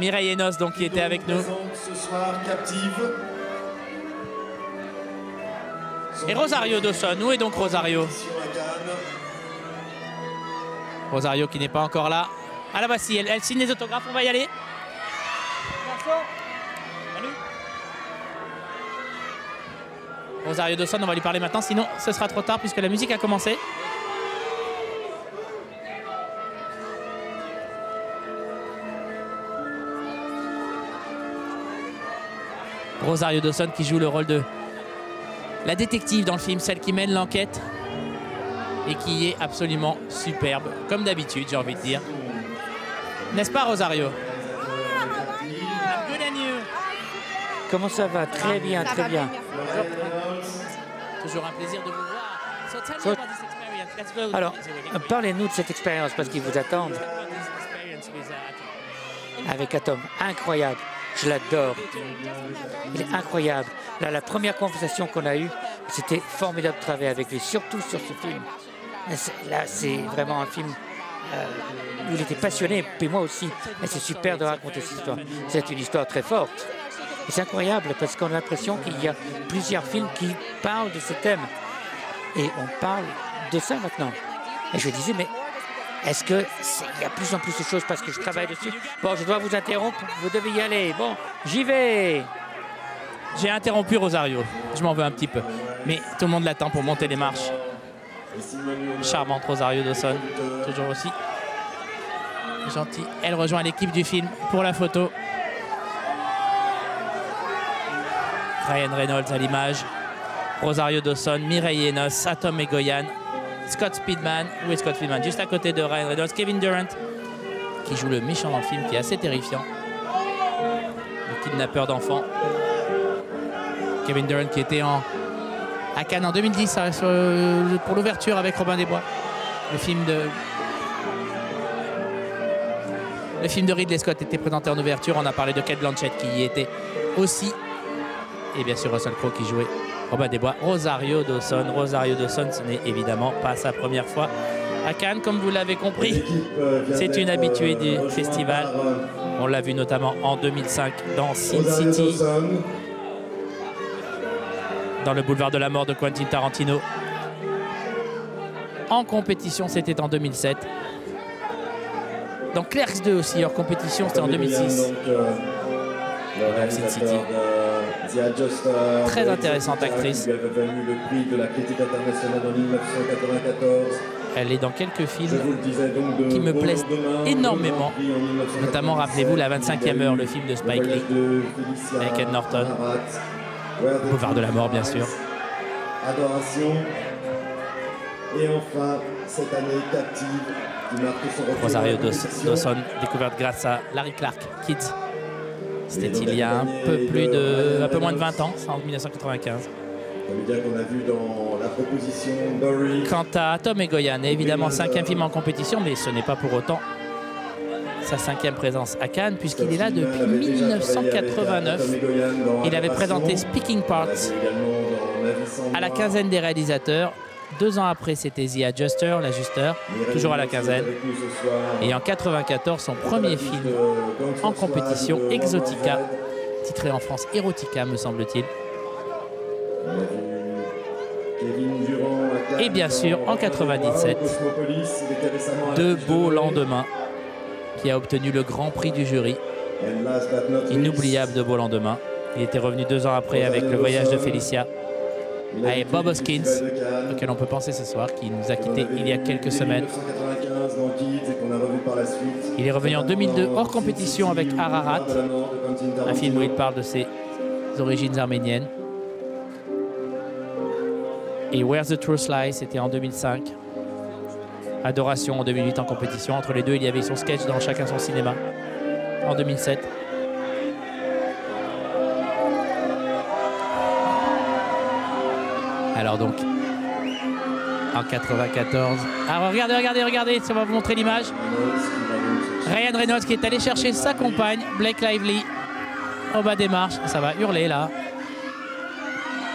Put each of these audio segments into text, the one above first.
Mireille Enos, donc, qui était avec nous. Ce soir, captive. Et Rosario Dawson. Où est donc Rosario? Rosario qui n'est pas encore là. Ah là, voici, elle signe les autographes, on va y aller. Salut. Rosario Dawson, on va lui parler maintenant, sinon ce sera trop tard puisque la musique a commencé. Rosario Dawson qui joue le rôle de la détective dans le film, celle qui mène l'enquête et qui est absolument superbe, comme d'habitude, j'ai envie de dire. N'est-ce pas, Rosario? Comment ça va? Très bien, très bien. Toujours un plaisir de vous voir. Alors, parlez-nous de cette expérience, parce qu'ils vous attendent. Avec Atom, incroyable. Je l'adore. Il est incroyable. Là, la première conversation qu'on a eue, c'était formidable de travailler avec lui, surtout sur ce film. Là, c'est vraiment un film où il était passionné, puis moi aussi. Et c'est super de raconter cette histoire. C'est une histoire très forte. Et c'est incroyable parce qu'on a l'impression qu'il y a plusieurs films qui parlent de ce thème. Et on parle de ça maintenant. Et je disais, mais est-ce qu'il y a de plus en plus de choses parce que je travaille dessus? Bon, je dois vous interrompre, vous devez y aller. Bon, j'y vais. J'ai interrompu Rosario, je m'en veux un petit peu. Mais tout le monde l'attend pour monter les marches. Charmante Rosario Dawson, toujours aussi gentille. Elle rejoint l'équipe du film pour la photo. Ryan Reynolds à l'image. Rosario Dawson, Mireille Enos, Atom Egoyan, Scott Speedman. Où est Scott Speedman? Juste à côté de Ryan Reynolds. Kevin Durant, qui joue le méchant dans le film, qui est assez terrifiant. Le kidnappeur d'enfants. Kevin Durant qui était à Cannes en 2010 pour l'ouverture avec Robin des Bois. Le film de Ridley Scott était présenté en ouverture. On a parlé de Cate Blanchett qui y était aussi. Et bien sûr Russell Crowe qui jouait Robin des Bois. Rosario Dawson, ce n'est évidemment pas sa première fois à Cannes, comme vous l'avez compris. C'est une habituée du festival. On l'a vu notamment en 2005 dans Sin City, dans le boulevard de la mort de Quentin Tarantino. En compétition, c'était en 2007. Dans Clerks 2 aussi, hors compétition, c'était en 2006. Donc Sin City. Très intéressante actrice. Elle est dans quelques films qui me plaisent énormément. Notamment, rappelez-vous, La 25e heure, le film de Spike Lee avec Ed Norton. Boulevard de la mort, bien sûr. Adoration. Et enfin, cette année captive qui marque son retour. Rosario Dawson, découverte grâce à Larry Clark Kids. C'était il y a un peu moins de 20 ans, c'est en 1995. qu'on a vu dans la proposition Dory. Quant à Atom Egoyan, évidemment 5e film en compétition, mais ce n'est pas pour autant sa 5e présence à Cannes, puisqu'il est là depuis 1989. Il avait présenté Speaking Parts à la quinzaine des réalisateurs. 2 ans après, c'était The Adjuster, l'ajusteur, toujours à la quinzaine. Et en 1994, son premier film en compétition, Exotica, titré en France Erotica, me semble-t-il. Et bien sûr, en 1997, De beaux lendemains, qui a obtenu le grand prix du jury. Inoubliable De beaux lendemains. Il était revenu 2 ans après avec Le voyage de Félicia. Et Bob Hoskins, auquel on peut penser ce soir, qui nous a quittés il y a quelques semaines. Il est revenu en 2002 hors compétition avec Ararat, un film où il parle de ses origines arméniennes. Et Where's the Truth Lies, c'était en 2005. Adoration en 2008 en compétition. Entre les deux, il y avait son sketch dans Chacun son cinéma en 2007. Alors donc, en 94. Alors regardez, ça va vous montrer l'image. Ryan Reynolds qui est allé chercher sa compagne, Blake Lively, au bas des marches. Ça va hurler là.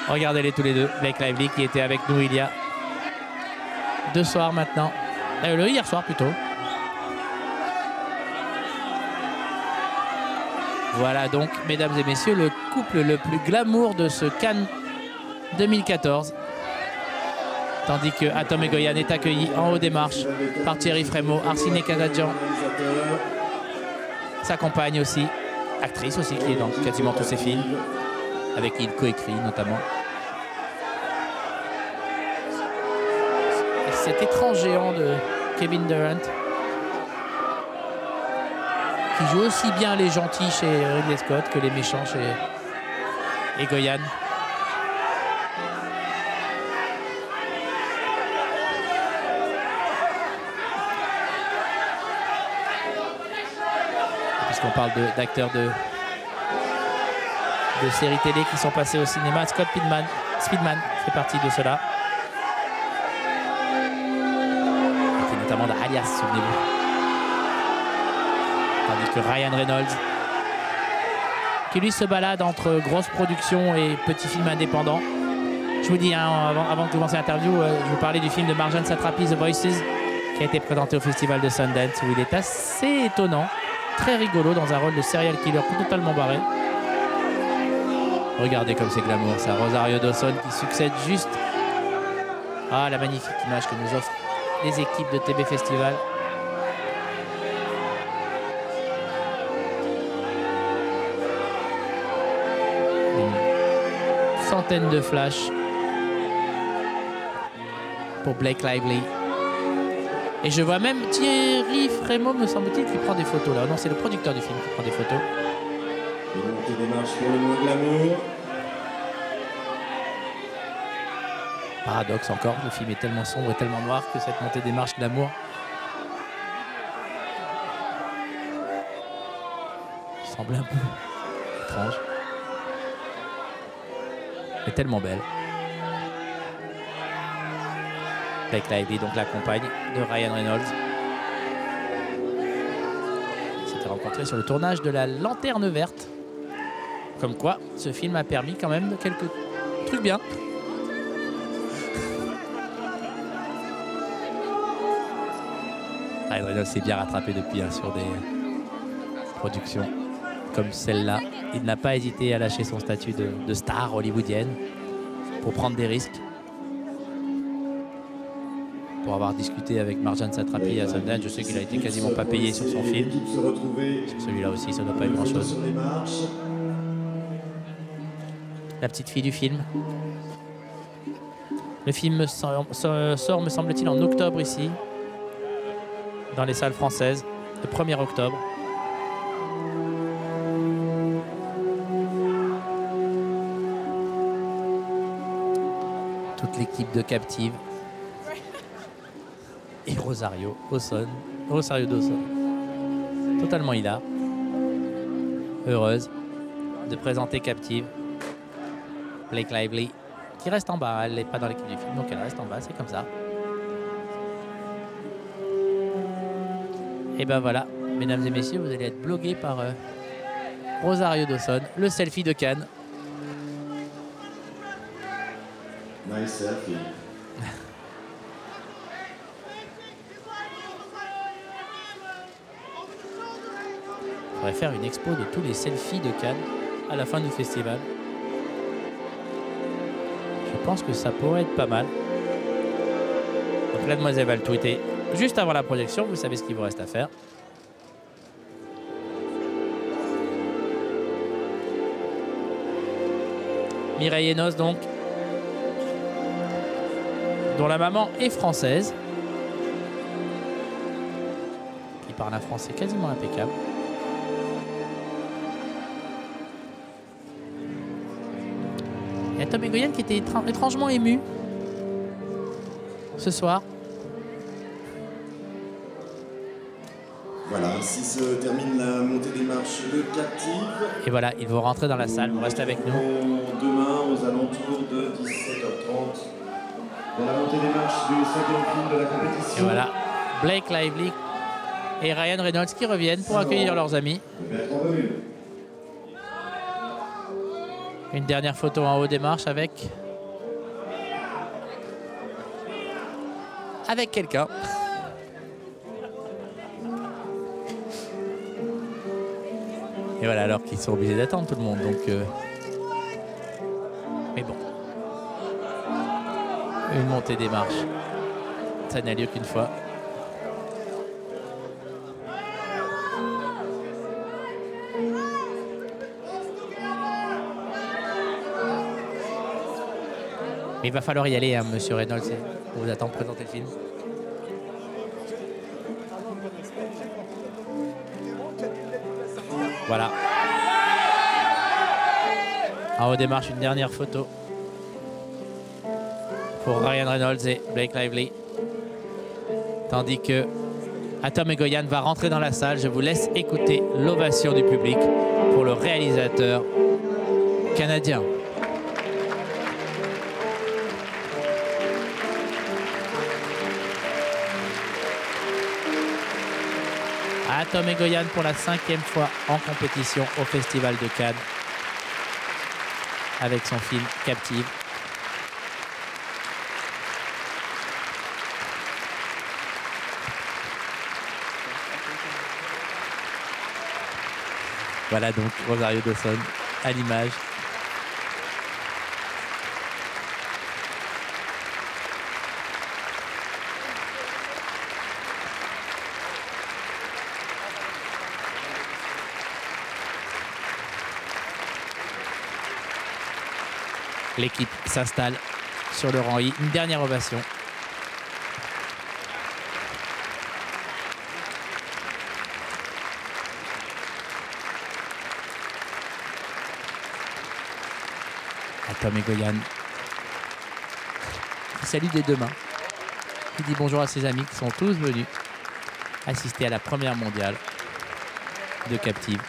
Regardez-les tous les deux. Blake Lively qui était avec nous il y a 2 soirs maintenant. Hier soir plutôt. Voilà donc, mesdames et messieurs, le couple le plus glamour de ce Cannes 2014. Tandis que Atom Egoyan est accueilli en haut des marches par Thierry Frémaux, Arsine Kadadjian, sa compagne aussi, actrice aussi, qui est dans quasiment tous ses films, avec qui il coécrit notamment. Et cet étrange géant de Kevin Durant, qui joue aussi bien les gentils chez Ridley Scott que les méchants chez Egoyan. Puisqu'on parle d'acteurs de séries télé qui sont passés au cinéma, Scott Speedman fait partie de cela. Et notamment dans Alias, souvenez-vous. Tandis que Ryan Reynolds, qui lui se balade entre grosses productions et petits films indépendants. Je vous dis, hein, avant de commencer l'interview, je vous parlais du film de Marjane Satrapi, The Voices, qui a été présenté au Festival de Sundance, où il est assez étonnant, très rigolo, dans un rôle de serial killer totalement barré. Regardez comme c'est glamour, ça. Rosario Dawson qui succède juste. Ah, la magnifique image que nous offrent les équipes de TB Festival. Centaines de flashs pour Blake Lively. Et je vois même Thierry Frémaux, me semble-t-il, qui prend des photos là. Non, c'est le producteur du film qui prend des photos. Une montée des marches pour le moins glamour. Paradoxe encore, le film est tellement sombre et tellement noir que cette montée des marches glamour semble un peu étrange. Mais tellement belle. Blake Lively, donc la compagne de Ryan Reynolds. Ils s'étaient rencontrés sur le tournage de La Lanterne Verte. Comme quoi, ce film a permis quand même quelques trucs bien. Ryan Reynolds s'est bien rattrapé depuis hein, sur des productions comme celle-là. Il n'a pas hésité à lâcher son statut de star hollywoodienne pour prendre des risques. Pour avoir discuté avec Marjane Satrapi à Sundance, je sais qu'il a été quasiment pas payé sur son film. Sur celui-là aussi, ça ne doit pas être grand-chose. La petite fille du film. Le film sort, me semble-t-il, en octobre ici, dans les salles françaises, le 1er octobre. Toute l'équipe de Captive. Et Rosario Dawson. Totalement hilar. Heureuse de présenter Captive. Blake Lively, qui reste en bas. Elle n'est pas dans l'équipe du film, donc elle reste en bas. C'est comme ça. Et ben voilà, mesdames et messieurs, vous allez être bloqués par Rosario Dawson, le selfie de Cannes. Nice selfie. On pourrait faire une expo de tous les selfies de Cannes à la fin du festival. Je pense que ça pourrait être pas mal. Donc la demoiselle va le tweeter juste avant la projection. Vous savez ce qu'il vous reste à faire. Mireille Enos donc, dont la maman est française, qui parle un français quasiment impeccable. Il y a Tom Egoyan qui était étrangement ému ce soir. Voilà, ainsi se termine la montée des marches de Captive. Et voilà, ils vont rentrer dans la salle, vous restez avec nous. Demain, aux alentours de 17h30, dans la montée des marches du 5e film de la compétition. Et voilà, Blake Lively et Ryan Reynolds qui reviennent pour accueillir leurs amis. Une dernière photo en haut des marches avec quelqu'un. Et voilà, alors qu'ils sont obligés d'attendre tout le monde. Donc, mais bon. Une montée des marches. Ça n'a lieu qu'une fois. Mais il va falloir y aller, hein, monsieur Reynolds. On vous attend pour présenter le film. Voilà. En haut des marches, une dernière photo pour Ryan Reynolds et Blake Lively. Tandis que Atom Egoyan va rentrer dans la salle. Je vous laisse écouter l'ovation du public pour le réalisateur canadien. Atom Egoyan pour la 5e fois en compétition au Festival de Cannes avec son film Captive. Voilà donc Rosario Dawson à l'image. L'équipe s'installe sur le rang I. Une dernière ovation. Atom Egoyan qui salue des deux mains. Qui dit bonjour à ses amis qui sont tous venus assister à la première mondiale de Captive.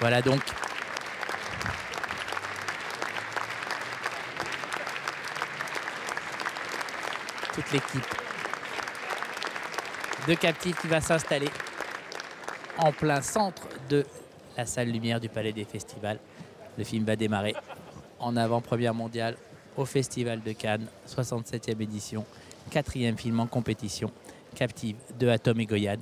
Voilà donc toute l'équipe de Captive qui va s'installer en plein centre de la salle lumière du Palais des Festivals. Le film va démarrer en avant-première mondiale au Festival de Cannes, 67e édition, 4e film en compétition, Captive de Atom Egoyan.